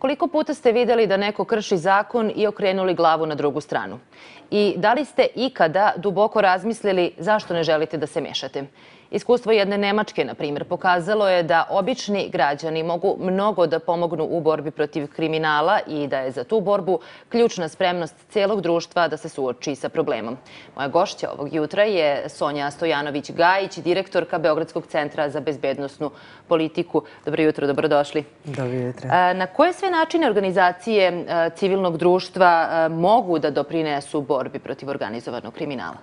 koliko puta ste videli da neko krši zakon i okrenuli glavu na drugu stranu? I da li ste ikada duboko razmislili zašto ne želite da se mešate? Iskustvo jedne Nemačke, na primjer, pokazalo je da obični građani mogu mnogo da pomognu u borbi protiv kriminala i da je za tu borbu ključna spremnost celog društva da se suoči sa problemom. Moja gošća ovog jutra je Sonja Stojanović-Gajić, direktorka Beogradskog centra za bezbednosnu politiku. Dobro jutro, dobrodošli. Dobro jutro. Na koje sve načine organizacije civilnog društva mogu da doprinesu borbi protiv organizovanog kriminala?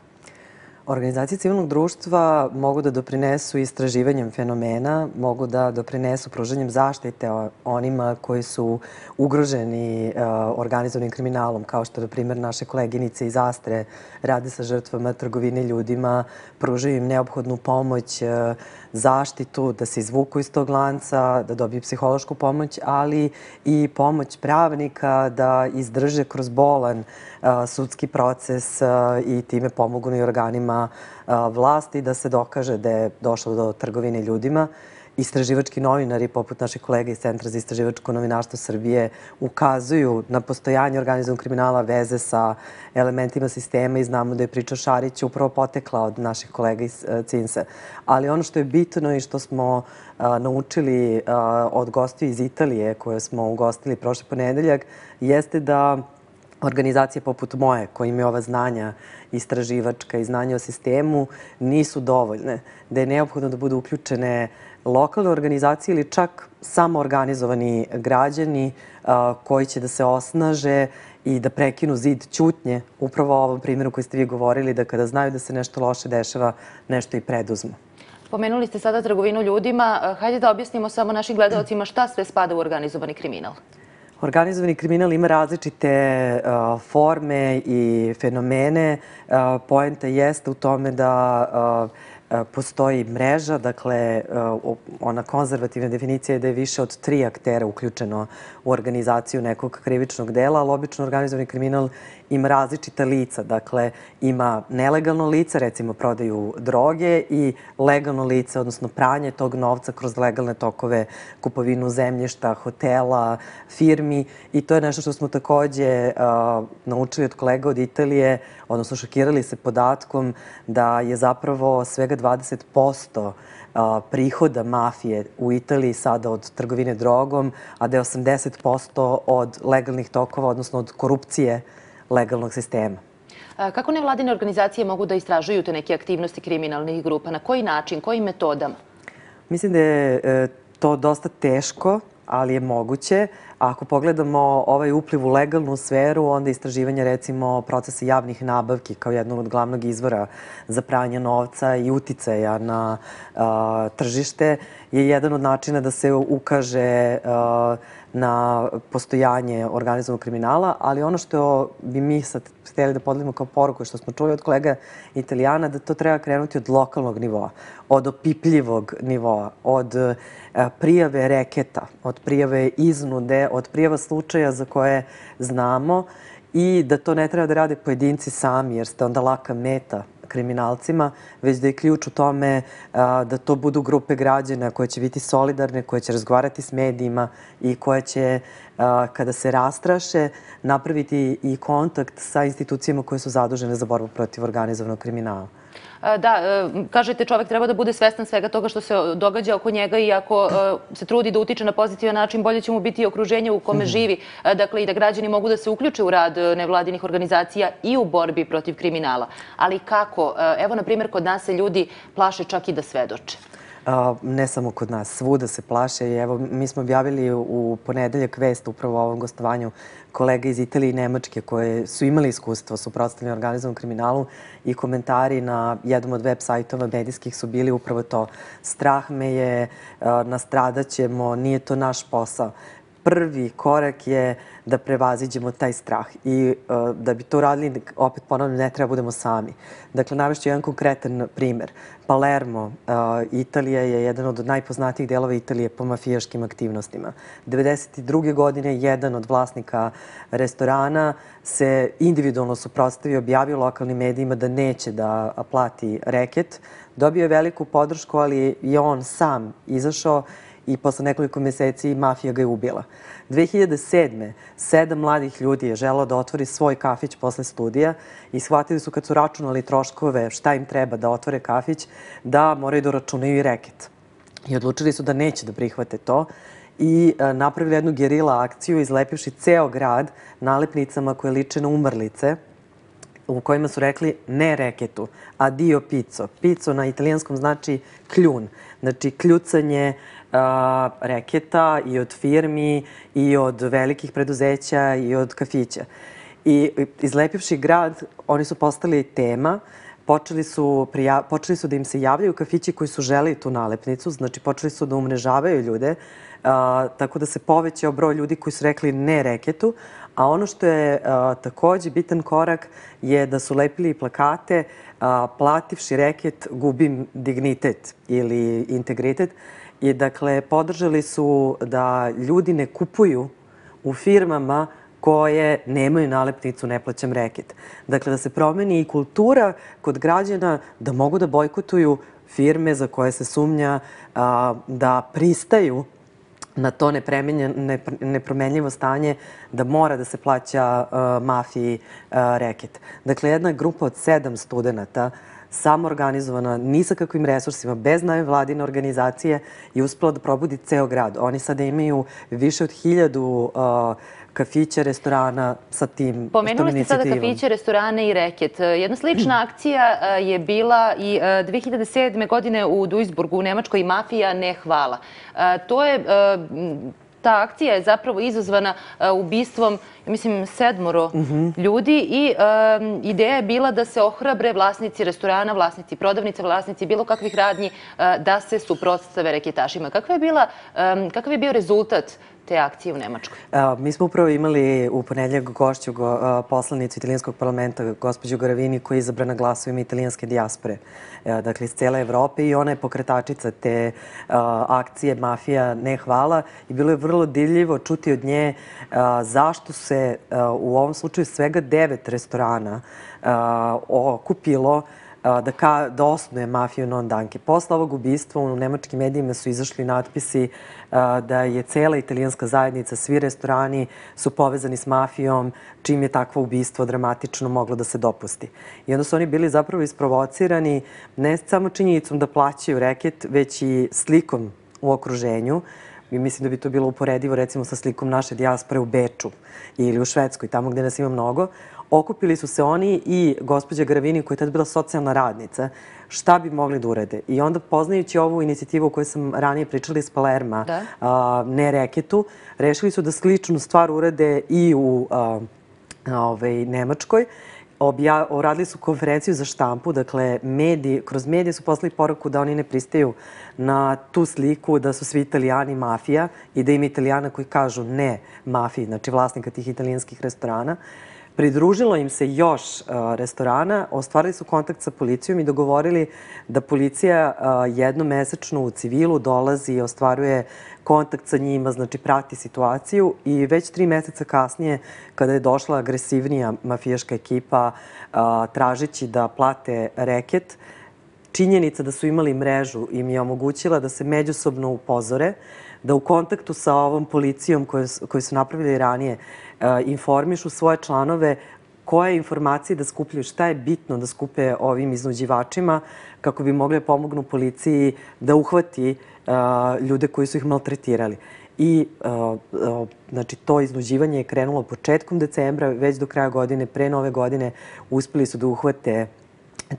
Organizacije civilnog društva mogu da doprinesu istraživanjem fenomena, mogu da doprinesu pružanjem zaštite onima koji su ugroženi organizovanim kriminalom, kao što, na primjer, naše koleginice iz Astre rade sa žrtvama trgovine ljudima, pružaju im neophodnu pomoć, zaštitu, da se izvuku iz tog lanca, da dobiju psihološku pomoć, ali i pomoć pravnika da izdrže kroz bolan sudski proces i time pomogu i organima vlasti da se dokaže da je došlo do trgovine ljudima. Istraživački novinari, poput naših kolega iz Centra za istraživačko novinarstvo Srbije, ukazuju na postojanje organizovanog kriminala, veze sa elementima sistema i znamo da je priča Šarić upravo potekla od naših kolega iz CINS-a. Ali ono što je bitno i što smo naučili od gostiju iz Italije, koje smo ugostili prošli ponedeljak, jeste da organizacije poput moje, koje imaju ova znanja istraživačka i znanja o sistemu, nisu dovoljne. Da je neophodno da budu uključene lokalne organizacije ili čak samoorganizovani građani koji će da se osnaže i da prekinu zid ćutnje, upravo o ovom primjeru koji ste vi govorili, da kada znaju da se nešto loše dešava, nešto i preduzmu. Pomenuli ste sada trgovinu ljudima. Hajde da objasnimo samo našim gledalcima šta sve spada u organizovani kriminal. Organizovani kriminal ima različite forme i fenomene. Poenta jeste u tome da postoji mreža, dakle, ona konzervativna definicija je da je više od 3 aktera uključeno u organizaciju nekog krivičnog dela, ali obično organizovani kriminal ima različita lica. Dakle, ima nelegalno lice, recimo prodaju droge, i legalno lice, odnosno pranje tog novca kroz legalne tokove, kupovinu zemljišta, hotela, firmi. I to je nešto što smo takođe naučili od kolega od Italije, odnosno šokirali se podatkom da je zapravo svega 20% prihoda mafije u Italiji sada od trgovine drogom, a da je 80% od legalnih tokova, odnosno od korupcije legalnog sistema. Kako nevladine organizacije mogu da istražuju te neke aktivnosti kriminalnih grupa? Na koji način, kojim metodama? Mislim da je to dosta teško, ali je moguće. Ako pogledamo ovaj upliv u legalnu sferu, onda istraživanje, recimo, procesa javnih nabavki kao jednog od glavnog izvora za pranje novca i uticaja na tržište je jedan od načina da se ukaže na postojanje organizovanog kriminala, ali ono što bi mi sad htjeli da podelimo kao poruku, što smo čuli od kolega Italijana, da to treba krenuti od lokalnog nivoa, od opipljivog nivoa, od prijave reketa, od prijave iznude, od prijava slučaja za koje znamo, i da to ne treba da rade pojedinci sami, jer ste onda laka meta kriminalcima, već da je ključ u tome da to budu grupe građana koje će biti solidarne, koje će razgovarati s medijima i koje će, kada se rastraše, napraviti i kontakt sa institucijama koje su zadužene za borbu protiv organizovanog kriminala. Da, kažete čovek treba da bude svestan svega toga što se događa oko njega i ako se trudi da utiče na pozitivan način, bolje će mu biti i okruženje u kome živi. Dakle, i da građani mogu da se uključe u rad nevladinih organizacija i u borbi protiv kriminala. Ali kako? Evo, na primjer, kod nas se ljudi plaše čak i da svedoče. Ne samo kod nas, svuda se plaše. Evo, mi smo objavili u ponedeljak vest upravo o ovom gostovanju kolega iz Italije i Nemačke koje su imali iskustvo suprotstavljanja organizovanom kriminalu, i komentari na jednom od web sajtova medijskih su bili upravo to: strah me je, nastradaćemo, nije to naš posao. Prvi korak je da prevaziđemo taj strah i da bi to radili, opet ponavljam, ne treba budemo sami. Dakle, navešću jedan konkretan primer. Palermo, Italija, je jedan od najpoznatijih delova Italije po mafijaškim aktivnostima. 1992. godine jedan od vlasnika restorana se individualno suprotstavio, objavio lokalnim medijima da neće da plati reket. Dobio je veliku podršku, ali je on sam izašao i posle nekoliko meseci mafija ga je ubila. 2007. 7 mladih ljudi je želelo da otvori svoj kafić posle studija i shvatili su kad su računali troškove šta im treba da otvore kafić, da moraju da računaju i reket. I odlučili su da neće da prihvate to i napravili jednu gerila akciju izlepivši ceo grad nalepnicama koje liče na umrlice, u kojima su rekli ne reketu, adio pizzo. Pizzo na italijanskom znači kljun, znači kljucanje reketa i od firmi i od velikih preduzeća i od kafića. I izlepivši grad, oni su postali tema, počeli su da im se javljaju kafići koji su želeli tu nalepnicu, znači počeli su da umrežavaju ljude, tako da se povećao broj ljudi koji su rekli ne reketu, a ono što je takođe bitan korak je da su lepili plakate plativši reket gubim dignitet ili integritet i dakle podržali su da ljudi ne kupuju u firmama koje nemaju nalepnicu ne plaćam reket. Dakle, da se promeni i kultura kod građana da mogu da bojkotuju firme za koje se sumnja da pristaju na to nepromenljivo stanje da mora da se plaća mafiji reket. Dakle, jedna grupa od 7 studenta samoorganizovana, ni sa kakvim resursima, bez nevladine organizacije i uspela da probudi ceo grad. Oni sada imaju više od 1000 kafića, restorana sa tim inicijativom. Pomenuli ste sada kafiće, restorane i reket. Jedna slična akcija je bila i 2007. godine u Duisburgu u Nemačkoj, Mafija ne hvala. Ta akcija je zapravo izazvana ubistvom, mislim, 7 ljudi i ideja je bila da se ohrabre vlasnici restorana, vlasnici prodavnice, vlasnici bilo kakvih radnji da se suprotstave reketašima. Kakav je bio rezultat te akcije u Nemačkoj? Mi smo upravo imali u ponedeljak gošću poslanicu italijanskog parlamenta, gospođu Garavini, koja je izabrana glasovima italijanske dijaspore, dakle iz cele Evrope, i ona je pokretačica te akcije Mafija ne hvala i bilo je vrlo dirljivo čuti od nje zašto se u ovom slučaju svega 9 restorana okupilo da osnuje Mafiju non danke. Posle ovog ubistva u nemačkim medijima su izašli natpisi da je cela italijanska zajednica, svi restorani su povezani s mafijom, čim je takvo ubistvo dramatično moglo da se dopusti. I onda su oni bili zapravo isprovocirani ne samo činjenicom da plaćaju reket, već i slikom u okruženju. I mislim da bi to bilo uporedivo recimo sa slikom naše dijaspore u Beču ili u Švedskoj, tamo gde nas ima mnogo. Okupili su se oni i gospođa Garavini, koja je tada bila socijalna radnica, šta bi mogli da urade. I onda, poznajući ovu inicijativu o kojoj sam ranije pričala iz Palerma, ne reketu, rešili su da sličnu stvar urade i u Nemačkoj. Uradili su konferenciju za štampu, dakle, kroz medije su poslali poruku da oni ne pristaju na tu sliku da su svi Italijani mafija i da ima Italijana koji kažu ne mafiji, znači vlasnika tih italijanskih restorana. Pridružilo im se još restorana, ostvarili su kontakt sa policijom i dogovorili da policija jednom mesečno u civilu dolazi i ostvaruje kontakt sa njima, znači prati situaciju, i već 3 meseca kasnije, kada je došla agresivnija mafijaška ekipa tražeći da plate reket, činjenica da su imali mrežu im je omogućila da se međusobno upozore, da u kontaktu sa ovom policijom koju su napravili ranije informišu svoje članove koje informacije da skupljaju, šta je bitno da skupe ovim iznuđivačima kako bi mogli da pomognu policiji da uhvati ljude koji su ih maltretirali. I znači to iznuđivanje je krenulo početkom decembra, već do kraja godine, pre Nove godine, uspeli su da uhvate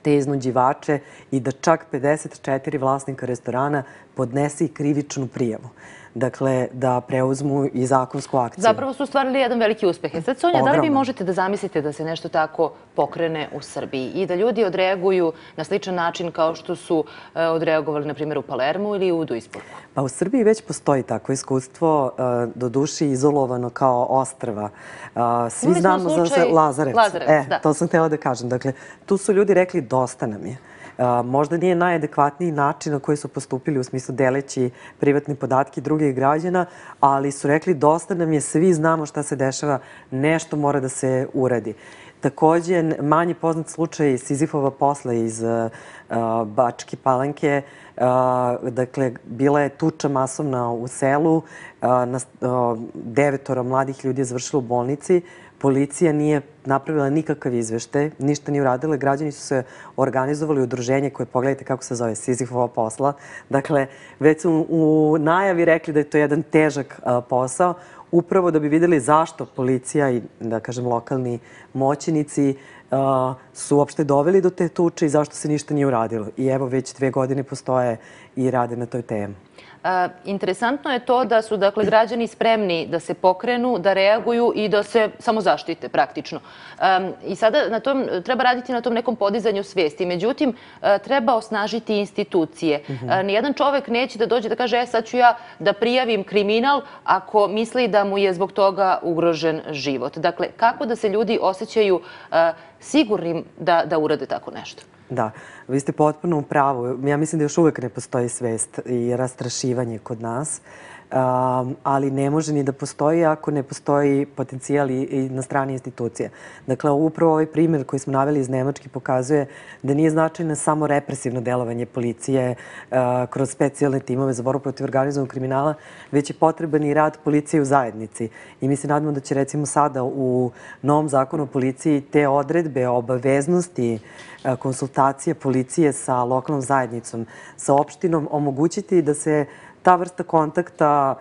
te iznuđivače i da čak 54 vlasnika restorana podnese i krivičnu prijavu. Dakle, da preuzmu i zakonsku akciju. Zapravo su ostvarili jedan veliki uspeh. Sad, Sonja, da li vi možete da zamislite da se nešto tako pokrene u Srbiji i da ljudi odreaguju na sličan način kao što su odreagovali, na primjer, u Palermu ili u Duisburgu? Pa u Srbiji već postoji takvo iskustvo, do duše izolovano kao ostrva. Svi znamo za Lazarevac. To sam htjela da kažem. Dakle, tu su ljudi rekli dosta nam je. Možda nije najadekvatniji način na koji su postupili u smislu deleći privatne podatke drugih građana, ali su rekli dosta nam je, svi znamo šta se dešava, nešto mora da se uradi. Takođe, manje poznat slučaj Sizifova posla iz Bačke Palanke. Dakle, bila je tuča masovna u selu, 9 mladih ljudi je završilo u bolnici, policija nije napravila nikakav izveštaj, ništa nije uradila, građani su se organizovali u udruženje koje, pogledajte kako se zove, Sizifova posla. Dakle, već su u najavi rekli da je to jedan težak posao, upravo da bi videli zašto policija i, da kažem, lokalni moćnici su uopšte doveli do te tuče i zašto se ništa nije uradilo. I evo, već 2 godine postoje i rade na toj temi. Interesantno je to da su, dakle, građani spremni da se pokrenu, da reaguju i da se samozaštite praktično. I sada treba raditi na tom nekom podizanju svijesti. Međutim, treba osnažiti institucije. Nijedan čovek neće da dođe da kaže sad ću ja da prijavim kriminal ako misli da mu je zbog toga ugrožen život. Dakle, kako da se ljudi osjećaju sigurnim da urade tako nešto? Da, vi ste potpuno u pravu. Ja mislim da još uvek ne postoji svest i rastrašivanje kod nas, ali ne može ni da postoji ako ne postoji potencijal i na strani institucija. Dakle, upravo ovaj primjer koji smo naveli iz Nemačke pokazuje da nije značajno samo represivno delovanje policije kroz specijalne timove za borbu protiv organizovanog kriminala, već je potreban i rad policije u zajednici. I mi se nadamo da će, recimo, sada u novom zakonu o policiji te odredbe o obaveznosti konsultacije policije sa lokalnom zajednicom, sa opštinom, omogućiti da se ta vrsta kontakta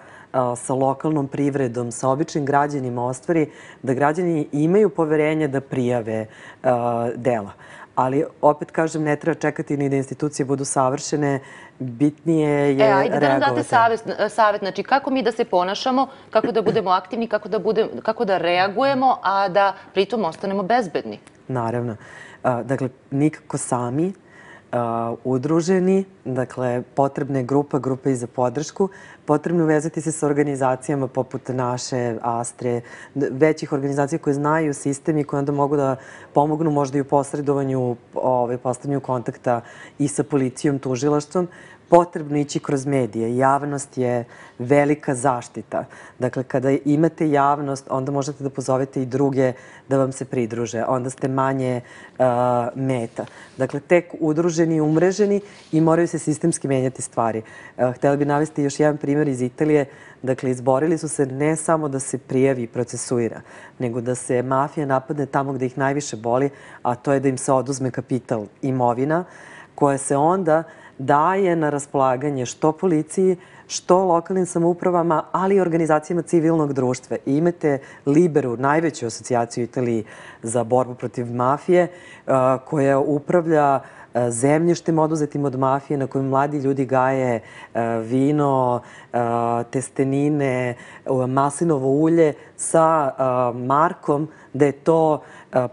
sa lokalnom privredom, sa običnim građanima ostvari, da građani imaju poverenje da prijave dela. Ali, opet kažem, ne treba čekati ni da institucije budu savršene, bitnije je reagovati. Ajde da nam date savjet, znači kako mi da se ponašamo, kako da budemo aktivni, kako da reagujemo, a da pritom ostanemo bezbedni. Naravno. Dakle, nikako sami, udruženi, dakle, potrebna je grupa i za podršku. Potrebno je uvezati se sa organizacijama poput naše, Astre, većih organizacija koje znaju sistem i koje onda mogu da pomognu možda i u posredovanju, postavljanju kontakta i sa policijom, tužilaštvom. Potrebno ići kroz medije. Javnost je velika zaštita. Dakle, kada imate javnost, onda možete da pozovete i druge da vam se pridruže. Onda ste manje meta. Dakle, tek udruženi i umreženi i moraju se sistemski menjati stvari. Htela bih navesti još jedan primjer iz Italije. Dakle, izborili su se ne samo da se prijavi i procesuira, nego da se mafija napadne tamo gde ih najviše boli, a to je da im se oduzme kapital, imovina, koja se onda daje na raspolaganje što policiji, što lokalnim samoupravama, ali i organizacijama civilnog društva. I imate Liberu, najveću asocijaciju u Italiji za borbu protiv mafije, koja upravlja zemljištem oduzetim od mafije na kojem mladi ljudi gaje vino, testenine, maslinovo ulje sa markom da je to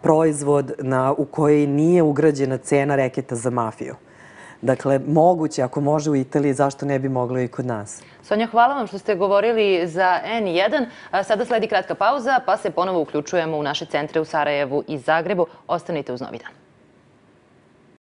proizvod u kojoj nije ugrađena cena reketa za mafiju. Dakle, moguće, ako može u Italiji, zašto ne bi moglo i kod nas? Sonja, hvala vam što ste govorili za N1. Sada sledi kratka pauza, pa se ponovo uključujemo u naše centre u Sarajevu i Zagrebu. Ostanite uz Novi dan.